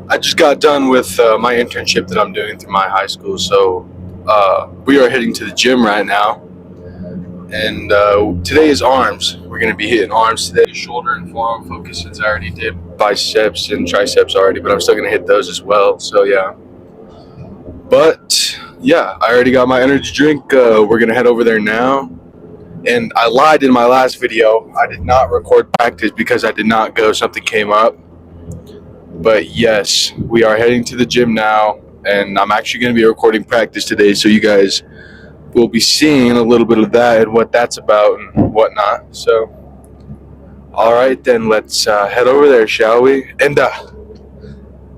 I just got done with my internship that I'm doing through my high school, so we are heading to the gym right now. And today is arms. We're going to be hitting arms today, shoulder and forearm focus, since I already did biceps and triceps already, but I'm still going to hit those as well. So yeah. But yeah, I already got my energy drink. We're going to head over there now. And I lied in my last video. I did not record practice because I did not go. Something came up. But yes, we are heading to the gym now, and I'm actually going to be recording practice today, so you guys will be seeing a little bit of that and what that's about and whatnot. So, all right, then let's head over there, shall we? And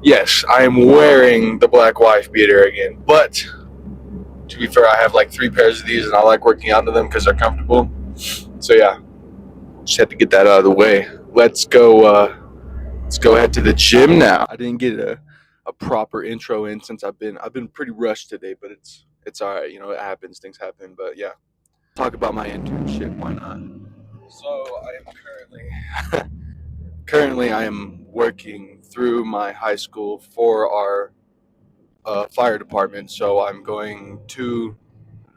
yes, I am wearing the black wife beater again, but to be fair, I have like 3 pairs of these, and I like working out in them because they're comfortable. So yeah, just had to get that out of the way. Let's go. Let's go head to the gym now. I didn't get a proper intro in since I've been pretty rushed today, but it's all right. You know, it happens. Things happen. But yeah, talk about my internship. Why not? So I am currently I am working through my high school for our fire department. So I'm going to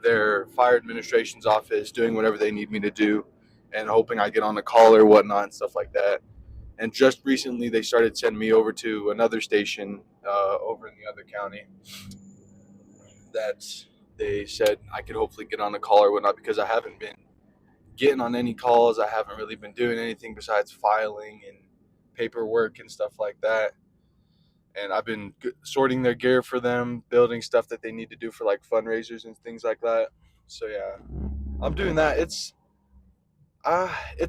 their fire administration's office, doing whatever they need me to do, and hoping I get on the call or whatnot and stuff like that. And just recently, they started sending me over to another station over in the other county that they said I could hopefully get on a call or whatnot, because I haven't been getting on any calls. I haven't really been doing anything besides filing and paperwork and stuff like that. And I've been sorting their gear for them, building stuff that they need to do for like fundraisers and things like that. So yeah, I'm doing that. It's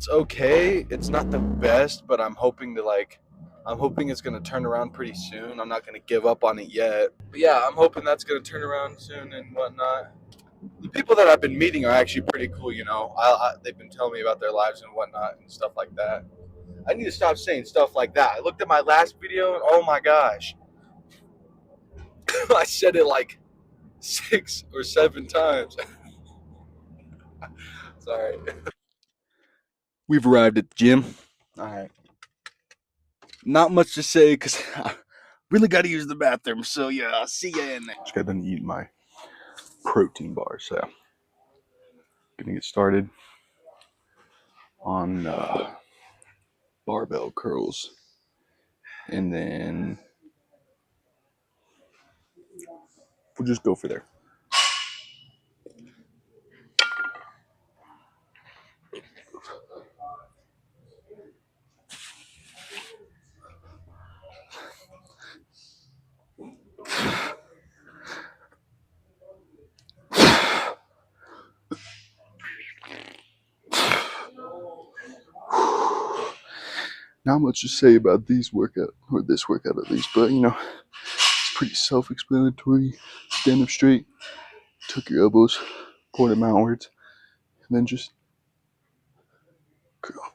okay. It's not the best, but I'm hoping it's gonna turn around pretty soon. I'm not gonna give up on it yet. But yeah, I'm hoping that's gonna turn around soon and whatnot. The people that I've been meeting are actually pretty cool, you know. They've been telling me about their lives and whatnot and stuff like that. I need to stop saying stuff like that. I looked at my last video and oh my gosh. I said it like 6 or 7 times. Sorry. We've arrived at the gym. All right. Not much to say because I really got to use the bathroom. So yeah, I'll see you in there. Just got done eating my protein bar, so gonna get started on barbell curls, and then we'll just go for there. Not much to say about this workout at least, but you know, it's pretty self-explanatory. Stand up straight, tuck your elbows, point them outwards, and then just control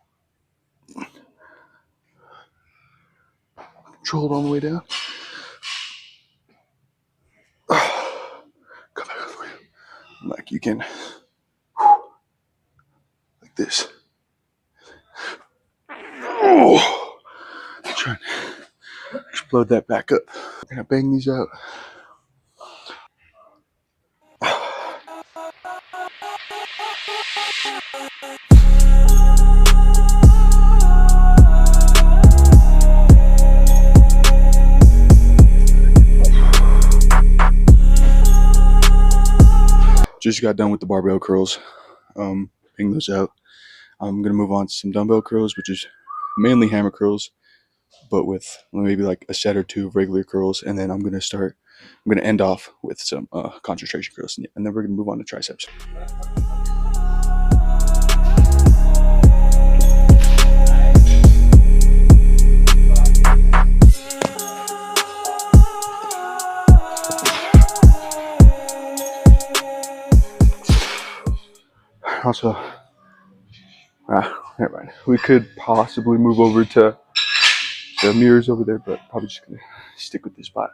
it all the way down. Come back all the way. Like you can, like this. Oh, try and explode that back up. We're gonna bang these out. Just got done with the barbell curls. Bang those out. I'm gonna move on to some dumbbell curls, which is mainly hammer curls, but with maybe like a set or 2 of regular curls, and then I'm gonna end off with some concentration curls, and then we're gonna move on to triceps. Also, never mind. We could possibly move over to the mirrors over there, but probably just gonna stick with this spot.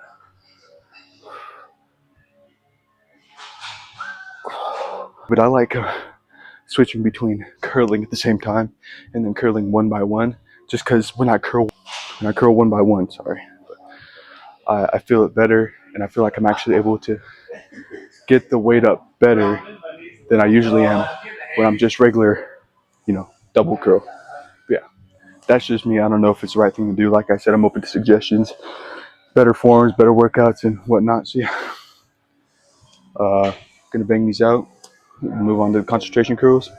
But I like switching between curling at the same time and then curling one by one, just because when I curl and I curl one by one. Sorry, I feel it better, and I feel like I'm actually able to get the weight up better than I usually am when I'm just regular, double curl. But yeah, that's just me. I don't know if it's the right thing to do. Like I said, I'm open to suggestions, better forms, better workouts, and whatnot. So yeah, gonna bang these out. Move on to concentration curls.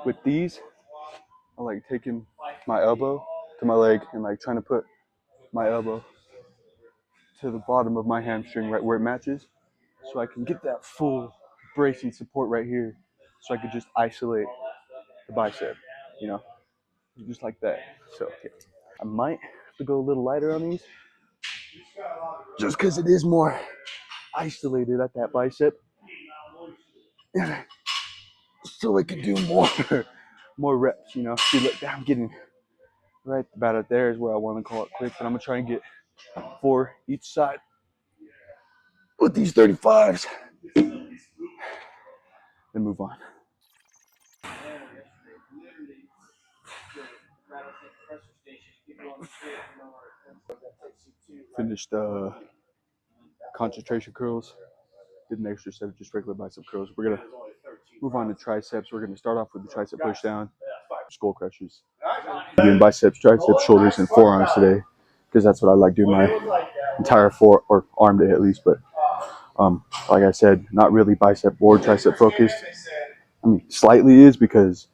With these, I like taking my elbow to my leg and like trying to put my elbow to the bottom of my hamstring right where it matches, so I can get that full bracing support right here, so I could just isolate the bicep, you know, just like that. So yeah. I might have to go a little lighter on these, just because it is more isolated at that bicep, so I could do more more reps. See, look, I'm getting right about it. There is where I want to call it quick, but I'm gonna try and get 4 each side with these 35s, then move on. Finished concentration curls. Did an extra set of just regular bicep curls. We're gonna move on to triceps. We're gonna start off with the tricep push down, skull crushers. Doing biceps, triceps, shoulders, and forearms today, because that's what I like doing my entire or arm day at least. But like I said, not really bicep or tricep focused. I mean, slightly is, because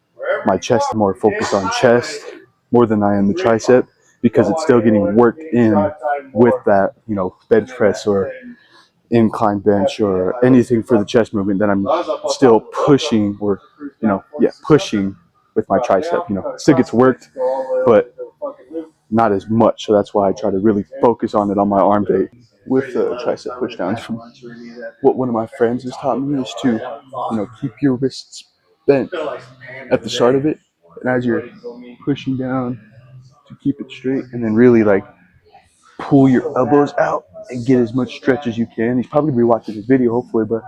my chest is more focused on chest more than I am the tricep, because it's still getting worked in with that, bench press or incline bench or anything for the chest movement. Then I'm still pushing, or pushing with my tricep. It still gets worked, but not as much. So that's why I try to really focus on it on my arm day with tricep push downs. From what one of my friends has taught me is to, keep your wrists bent at the start of it, and as you're pushing down, to keep it straight, and then really like pull your elbows out and get as much stretch as you can. He's probably be watching this video, hopefully, but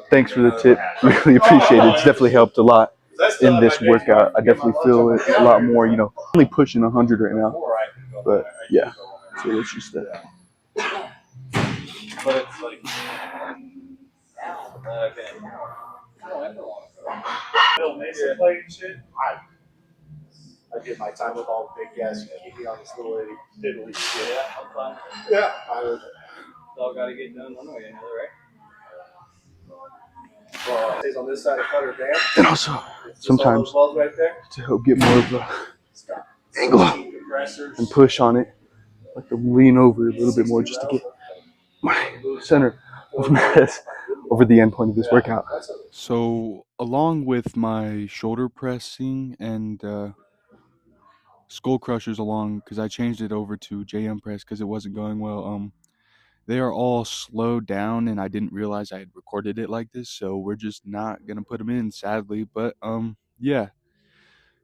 thanks for the tip. Really appreciate it. It's definitely helped a lot in this workout. I definitely feel it a lot more, only pushing 100 right now, but yeah, so it's just that. I did my time with all the big guests, keeping on this little diddly shit. Yeah, I'm fine. Yeah, it's all got to get done one way or another, right? Well, stays on this side of cutter band. And also, sometimes right there, to help get more of a angle and push on it, like to lean over a little bit more just to get my center of mass over the end point of this workout. So, along with my shoulder pressing and skull crushers, along, because I changed it over to JM press because it wasn't going well. They are all slowed down, and I didn't realize I had recorded it like this, so we're just not gonna put them in, sadly. But yeah,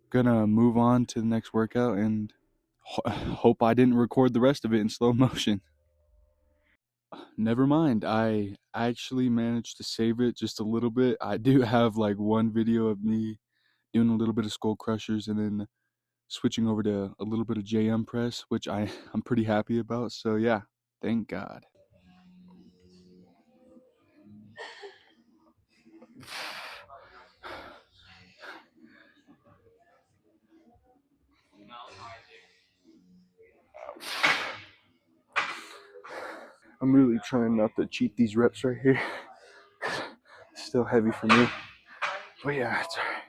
gonna move on to the next workout, and hope I didn't record the rest of it in slow motion. Never mind, I actually managed to save it just a little bit. I do have like one video of me doing a little bit of skull crushers and then switching over to a little bit of JM press, which I'm pretty happy about. So yeah, thank God. I'm really trying not to cheat these reps right here. It's still heavy for me, but yeah, it's alright.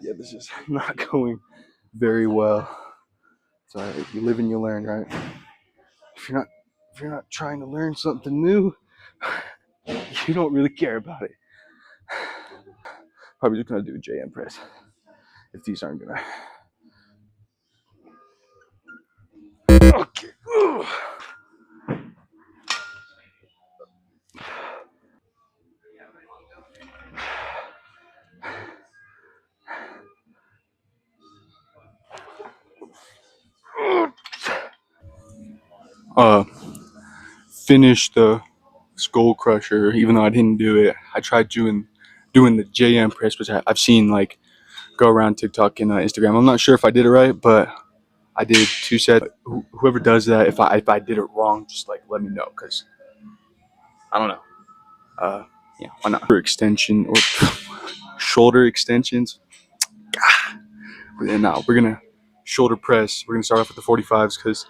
Yeah, this is not going very well. It's alright. You live and you learn, right? If you're not trying to learn something new, you don't really care about it. Probably just gonna do a JM press if these aren't gonna. Okay. Uh, Finished the skull crusher. Even though I didn't do it, I tried doing the JM press, which I've seen like go around TikTok and Instagram. I'm not sure if I did it right, but I did 2 sets. Whoever does that, if I did it wrong, just like let me know, because I don't know. Yeah, why not? Extension or shoulder extensions. But then now we're gonna shoulder press. We're gonna start off with the 45s because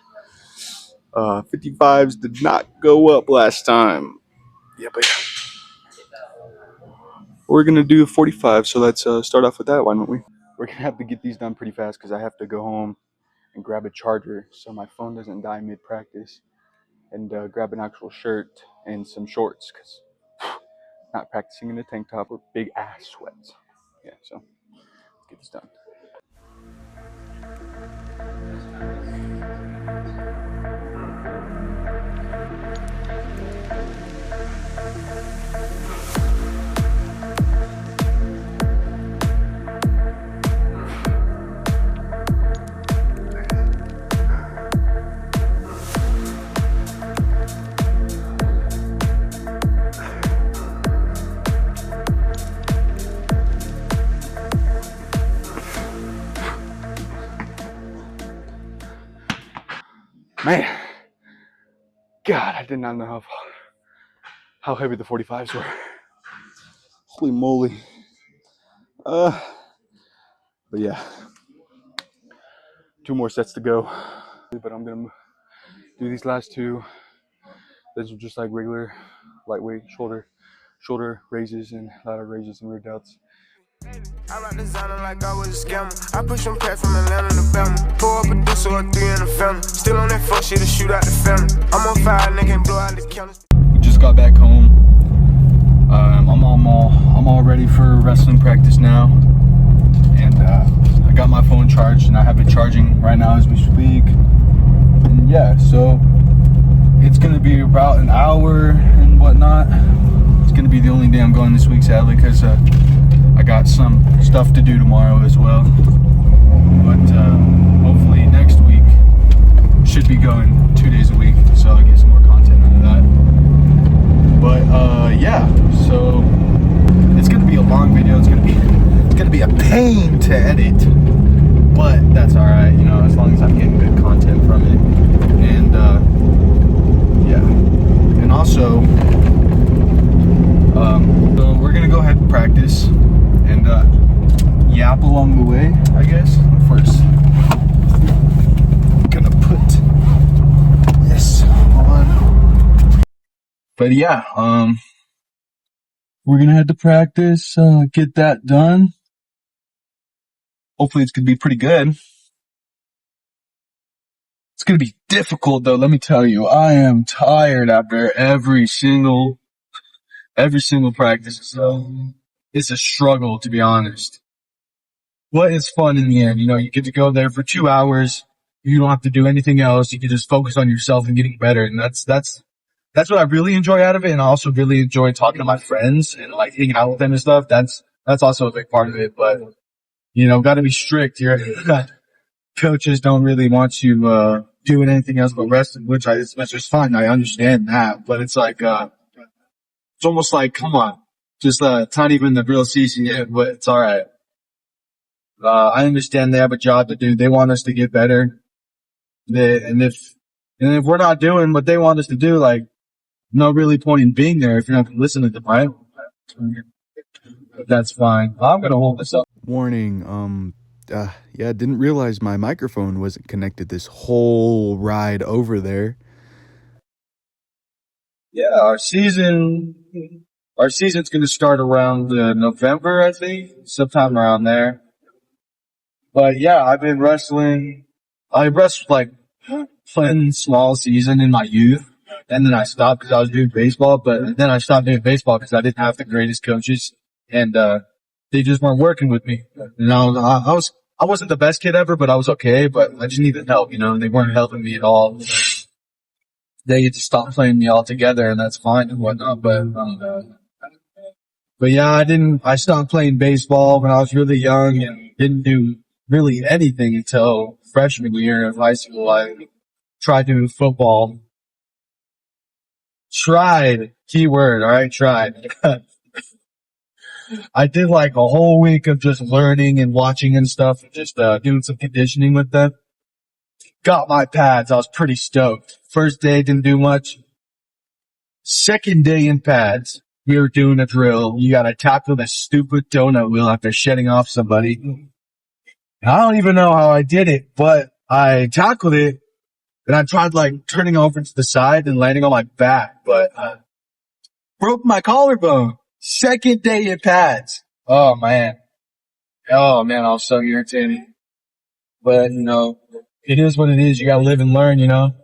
55s did not go up last time. Yeah, but we're gonna do 45. So let's start off with that. Why don't we? We're gonna have to get these done pretty fast because I have to go home and grab a charger so my phone doesn't die mid practice, and grab an actual shirt and some shorts because not practicing in a tank top or big ass sweats. Yeah, so let's get this done. Man, God, I did not know how heavy the 45s were. Holy moly. But yeah, 2 more sets to go. But I'm gonna do these last 2. These are just like regular lightweight shoulder raises and ladder raises and rear delts. I rock designer like I was a scammer. I push them packs from Atlanta to Bama. Pour up a deuce or a 3 in the family. Still on that fuck shit to shoot out the family. I'm on fire, nigga, and blow out the counters. We just got back home. I'm all ready for wrestling practice now, and I got my phone charged and I have it charging right now as we speak. And yeah, so it's gonna be about an hour and whatnot. It's gonna be the only day I'm going this week, sadly, because I got some stuff to do tomorrow as well. But hopefully next week should be going 2 days a week, so I'll get some more content out of that. But yeah, so it's gonna be a long video. It's gonna be a pain to edit, but that's all right. You know, as long as I'm getting good content from it. And yeah, and also, so we're gonna go ahead and practice and yap along the way, I guess. First, I'm gonna put this on. But yeah, we're gonna head to practice, get that done. Hopefully it's gonna be pretty good. It's gonna be difficult though, let me tell you. I am tired after every single practice, so it's a struggle, to be honest. But it's fun in the end, you know, you get to go there for 2 hours, you don't have to do anything else, you can just focus on yourself and getting better, and that's what I really enjoy out of it. And I also really enjoy talking to my friends and like hanging out with them and stuff. That's also a big part of it. But you know, got to be strict here. Coaches don't really want you doing anything else but wrestling, which is fine. I understand that, but it's like it's almost like, come on, just it's not even the real season yet, but it's all right. I understand they have a job to do. They want us to get better. And if we're not doing what they want us to do, like, no really point in being there if you're not going to listen to them, right? That's fine. I'm going to hold this up. Warning, yeah, didn't realize my microphone wasn't connected this whole ride over there. Yeah, our season's going to start around November, I think, sometime around there. But yeah, I've been wrestling. I wrestled like playing small season in my youth. And then I stopped because I was doing baseball, but then I stopped doing baseball because I didn't have the greatest coaches, and they just weren't working with me. And I wasn't the best kid ever, but I was okay. But I just needed help, you know. And they weren't helping me at all. They just stopped playing me altogether, and that's fine and whatnot. But yeah, I stopped playing baseball when I was really young and didn't do really anything until freshman year of high school. I tried doing football. Tried. Key word, all right? Tried. I did like a whole week of just learning and watching and stuff, just doing some conditioning with them. Got my pads. I was pretty stoked. First day didn't do much. Second day in pads, we were doing a drill. You gotta tackle this stupid donut wheel after shedding off somebody. I don't even know how I did it, but I tackled it and I tried like turning over to the side and landing on my back, but broke my collarbone. Second day in pads. Oh man, I was so irritated. But you know, it is what it is. You gotta live and learn, you know.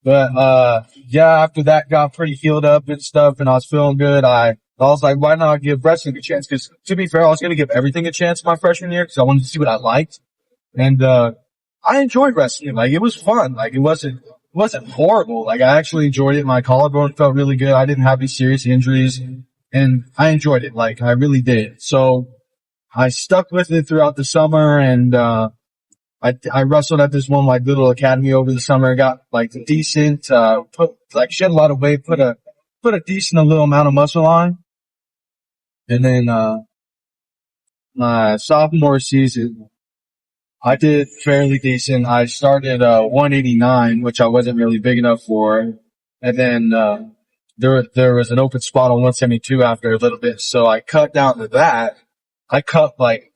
But yeah, after that got pretty healed up and stuff, and I was feeling good. I was like, why not give wrestling a chance? Because to be fair, I was gonna give everything a chance my freshman year because I wanted to see what I liked, and I enjoyed wrestling. Like it was fun. Like it wasn't horrible. Like I actually enjoyed it. My collarbone felt really good. I didn't have any serious injuries, and I enjoyed it. Like I really did. So I stuck with it throughout the summer, and I wrestled at this one like little academy over the summer. Got like decent, shed a lot of weight, put a decent little amount of muscle on. And then my sophomore season, I did fairly decent. I started 189, which I wasn't really big enough for. And then there was an open spot on 172 after a little bit, so I cut down to that. I cut like,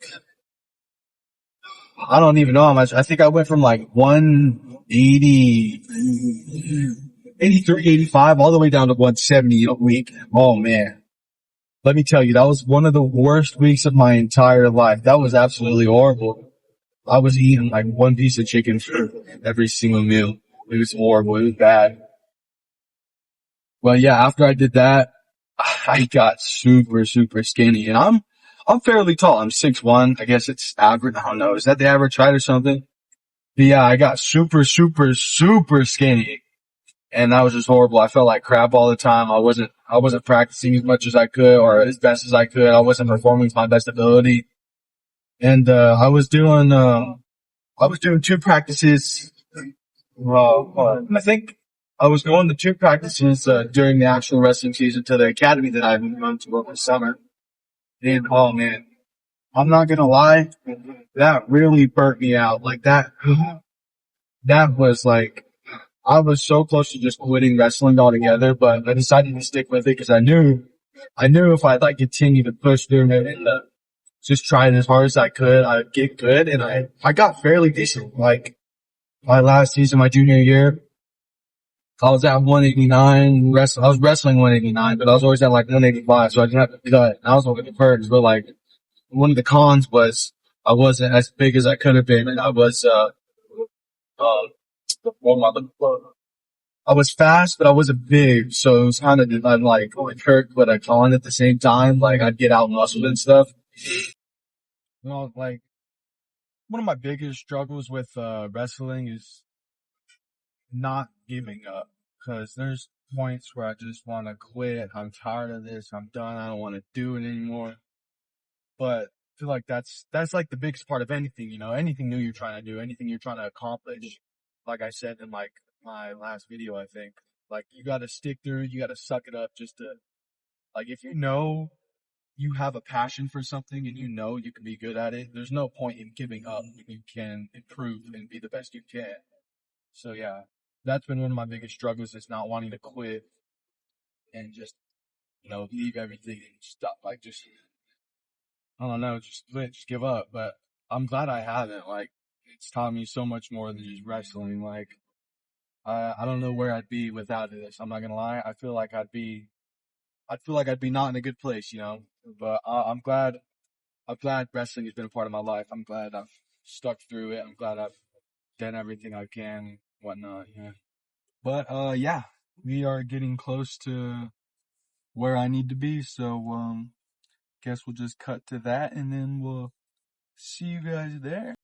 I don't even know how much. I think I went from like 180, 83, 85 all the way down to 170 a week. Oh man. Let me tell you, that was one of the worst weeks of my entire life. That was absolutely horrible. I was eating like one piece of chicken for every single meal. It was horrible. It was bad. Well, yeah, after I did that, I got super, super skinny, and I'm fairly tall. I'm 6'1". I guess it's average. I don't know. Is that the average height or something? But yeah, I got super, super, super skinny. And that was just horrible. I felt like crap all the time. I wasn't practicing as much as I could or as best as I could. I wasn't performing to my best ability. And, I was doing 2 practices. Well, I think I was going to 2 practices, during the actual wrestling season to the academy that I've been going to over the summer. And, oh man, I'm not gonna lie, that really burnt me out. Like that was like, I was so close to just quitting wrestling altogether, but I decided to stick with it because I knew if I'd like continue to push through it and just try it as hard as I could, I'd get good. And I got fairly decent. Like my last season, my junior year, I was at 189. I was wrestling 189, but I was always at like 185, so I didn't have to cut. I was looking at first, but like one of the cons was I wasn't as big as I could have been, and I was what am I looking for? I was fast, but I wasn't big, so it was kind of like Kirk, but a con at the same time. Like I'd get out muscled and stuff. You know, like one of my biggest struggles with wrestling is not giving up, because there's points where I just want to quit. I'm tired of this. I'm done. I don't want to do it anymore. But I feel like that's like the biggest part of anything, you know, anything new you're trying to do, anything you're trying to accomplish. Like I said in like my last video, I think, like you got to stick through it. You got to suck it up just to, like, if you know you have a passion for something and you know you can be good at it, there's no point in giving up. You can improve and be the best you can. So yeah, that's been one of my biggest struggles, is not wanting to quit and just, you know, leave everything and stop, like just, I don't know, just quit, just give up. But I'm glad I haven't. Like, it's taught me so much more than just wrestling. Like, I don't know where I'd be without this. I'm not gonna lie. I feel like I'd be not in a good place, you know. But I'm glad wrestling has been a part of my life. I'm glad I've stuck through it. I'm glad I've done everything I can and whatnot. Yeah. But yeah, we are getting close to where I need to be. So guess we'll just cut to that, and then we'll see you guys there.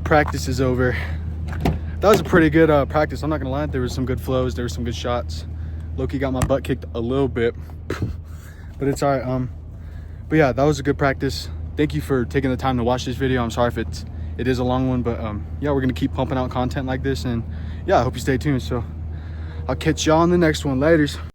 Practice is over. That was a pretty good practice. I'm not gonna lie. There was some good flows. There were some good shots. Loki got my butt kicked a little bit, but it's all right. But yeah, that was a good practice. Thank you for taking the time to watch this video. I'm sorry if it is a long one, but yeah, we're gonna keep pumping out content like this, and yeah, I hope you stay tuned. So I'll catch y'all on the next one. Laters.